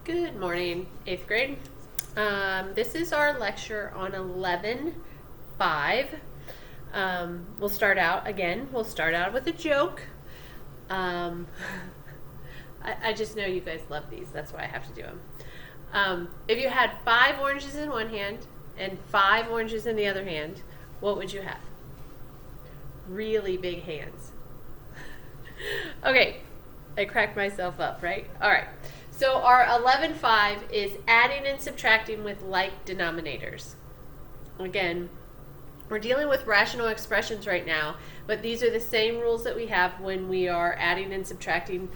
Good morning, 8th grade. This is our lecture on 11.5. We'll start out with a joke. I just know you guys love these. That's why I have to do them. If you had 5 oranges in one hand and 5 oranges in the other hand, what would you have? Really big hands. Okay, I cracked myself up, right? All right. So our 11.5 is adding and subtracting with like denominators. Again, we're dealing with rational expressions right now, but these are the same rules that we have when we are adding and subtracting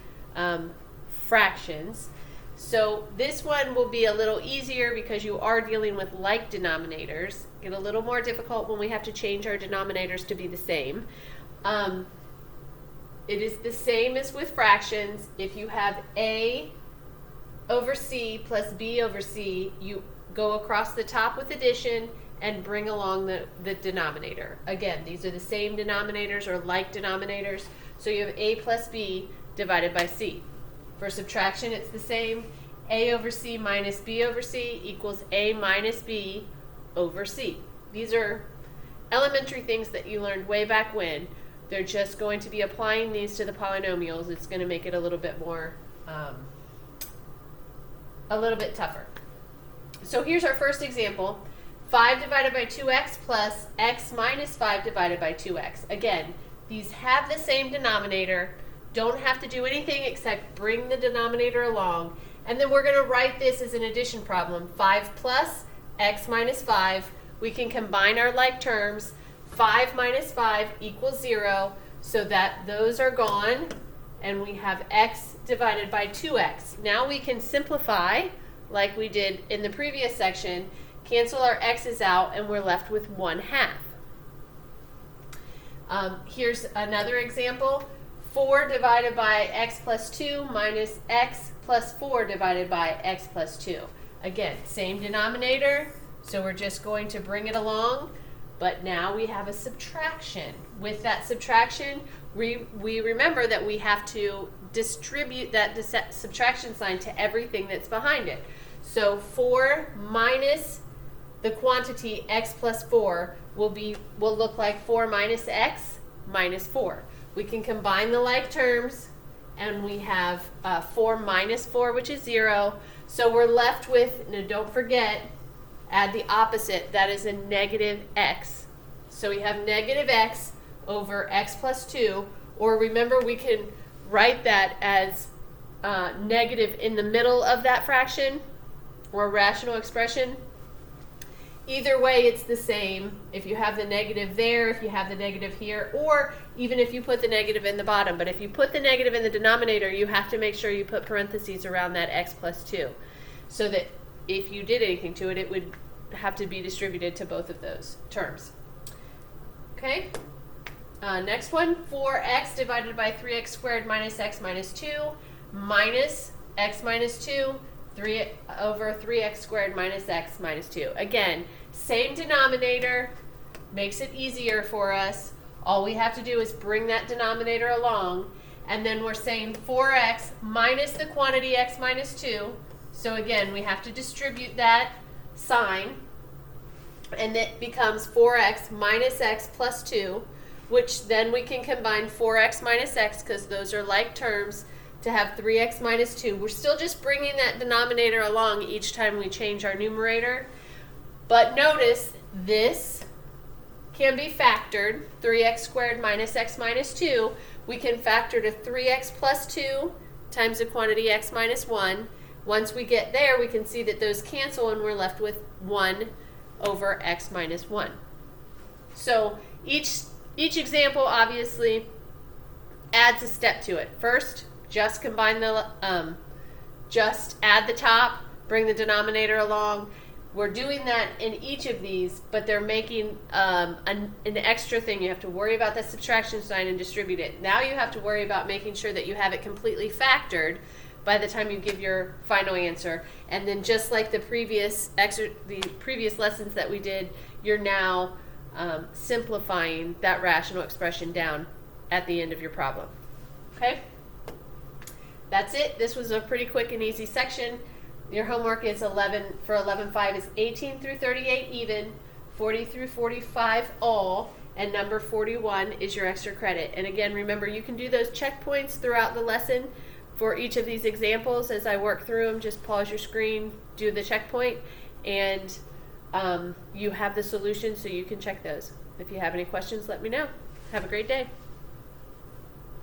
fractions. So this one will be a little easier because you are dealing with like denominators. Get a little more difficult when we have to change our denominators to be the same. It is the same as with fractions. If you have A over C plus B over C, you go across the top with addition and bring along the denominator. Again, these are the same denominators or like denominators. So you have A plus B divided by C. For subtraction, it's the same. A over C minus B over C equals A minus B over C. These are elementary things that you learned way back when. They're just going to be applying these to the polynomials. It's going to make it a little bit more, a little bit tougher. So here's our first example. 5 divided by 2x plus x minus 5 divided by 2x. Again, these have the same denominator. Don't have to do anything except bring the denominator along. And then we're going to write this as an addition problem. 5 plus x minus 5. We can combine our like terms. 5 minus 5 equals 0, so that those are gone, and we have x divided by 2x. Now we can simplify like we did in the previous section, cancel our x's out, and we're left with 1/2. Here's another example. 4 divided by x plus 2 minus x plus 4 divided by x plus 2. Again, same denominator, so we're just going to bring it along. But now we have a subtraction. With that subtraction, we remember that we have to distribute that subtraction sign to everything that's behind it. So 4 minus the quantity x plus 4 will look like 4 minus x minus 4. We can combine the like terms, and we have 4 minus 4, which is 0. So we're left with, now don't forget, add the opposite, that is a negative x. So we have negative x over x plus 2, or remember we can write that as negative in the middle of that fraction or rational expression. Either way, it's the same. If you have the negative there, if you have the negative here, or even if you put the negative in the bottom. But if you put the negative in the denominator, you have to make sure you put parentheses around that x plus 2, so that if you did anything to it, it would have to be distributed to both of those terms. Okay, next one, 4x divided by 3x squared minus x minus 2 minus x minus 2, 3 over 3x squared minus x minus 2. Again, same denominator, makes it easier for us. All we have to do is bring that denominator along, and then we're saying 4x minus the quantity x minus 2. So again, we have to distribute that sign, and it becomes 4x minus x plus 2, which then we can combine 4x minus x, because those are like terms, to have 3x minus 2. We're still just bringing that denominator along each time we change our numerator. But notice this can be factored. 3x squared minus x minus 2. We can factor to 3x plus 2 times the quantity x minus 1. Once we get there, we can see that those cancel, and we're left with 1 over x minus 1. So each example obviously adds a step to it. First, just combine just add the top, bring the denominator along. We're doing that in each of these, but they're making an extra thing. You have to worry about that subtraction sign and distribute it. Now you have to worry about making sure that you have it completely factored by the time you give your final answer. And then just like the previous lessons that we did, you're now simplifying that rational expression down at the end of your problem. Okay? That's it. This was a pretty quick and easy section. Your homework is 11.5 is 18 through 38 even, 40 through 45 all, and number 41 is your extra credit. And again, remember, you can do those checkpoints throughout the lesson for each of these examples. As I work through them, just pause your screen, do the checkpoint, and you have the solution so you can check those. If you have any questions, let me know. Have a great day.